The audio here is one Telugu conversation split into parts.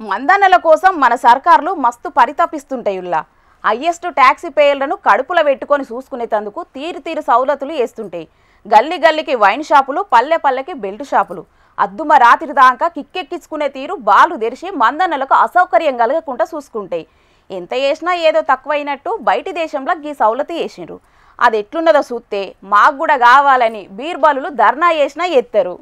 మందన్నల కోసం మన సర్కార్లు మస్తు పరితపిస్తుంటాయుల్లా. హైయెస్ట్ ట్యాక్సీ పేయర్లను కడుపుల పెట్టుకొని చూసుకునేందుకు తీరు సౌలతులు వేస్తుంటాయి. గల్లీ గల్లీకి వైన్ షాపులు, పల్లె పల్లెకి బెల్ట్ షాపులు, అద్దుమ రాత్రి దాకా కిక్కెక్కించుకునే తీరు బాలు తెరిచి మందన్నలకు అసౌకర్యం కలగకుండా చూసుకుంటాయి. ఎంత చేసినా ఏదో తక్కువైనట్టు బయటి దేశంలో గీ సౌలతి వేసిండ్రు. అది ఎట్లున్నదో చూస్తే మాకు కూడా కావాలని బీర్బాలులు ధర్నా చేసినా ఎత్తారు.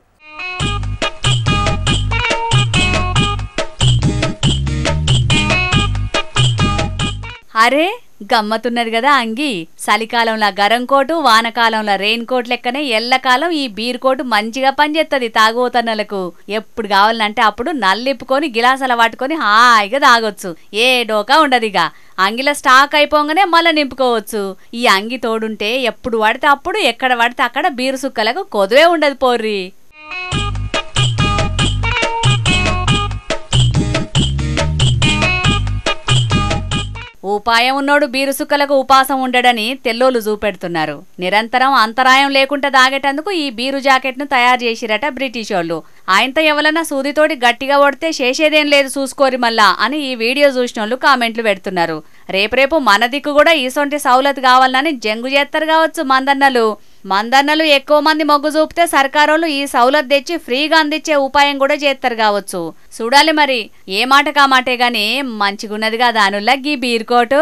అరే గమ్మతున్నది కదా అంగి. చలికాలంలో గరం కోటు, వానకాలంలో రెయిన్ కోట్ లెక్కనే ఎల్లకాలం ఈ బీర్ కోటు మంచిగా పనిచేస్తుంది తాగుతన్నలకు. ఎప్పుడు కావాలంటే అప్పుడు నల్లిప్పుకొని గిలాసాల పట్టుకొని హాయిగా తాగొచ్చు. ఏ డోకా ఉండదిగా. అంగిలో స్టాక్ అయిపోగానే మళ్ళీ నింపుకోవచ్చు. ఈ అంగి తోడుంటే ఎప్పుడు పడితే అప్పుడు ఎక్కడ పడితే అక్కడ బీరు సుక్కలకు కొదువే ఉండదు పోర్రి. ఉపాయం ఉన్నోడు బీరు సుక్కలకు ఉపాసం ఉండడని తెల్లోలు చూపెడుతున్నారు. నిరంతరం అంతరాయం లేకుండా తాగేటందుకు ఈ బీరు జాకెట్ను తయారు చేసిరట బ్రిటిష్ వాళ్ళు. ఆయనతో ఎవరన్నా సూదితోటి గట్టిగా కొడితే చేసేదేం లేదు చూసుకోరి మళ్ళా అని ఈ వీడియో చూసిన వాళ్ళు కామెంట్లు పెడుతున్నారు. రేపు మన దిక్కు కూడా ఈసొంటి సౌలత్ కావాలని జంగు చేస్తారు కావచ్చు మందన్నలు ఎక్కువ మంది మొగ్గు చూపితే సర్కారోళ్ళు ఈ సౌలత్ తెచ్చి ఫ్రీగా అందించే ఉపాయం కూడా చేస్తారు కావచ్చు. చూడాలి మరి. ఏ మాట కామాటే గాని మంచిగున్నదిగా దానుల్లా గీ బీర్ కోటు.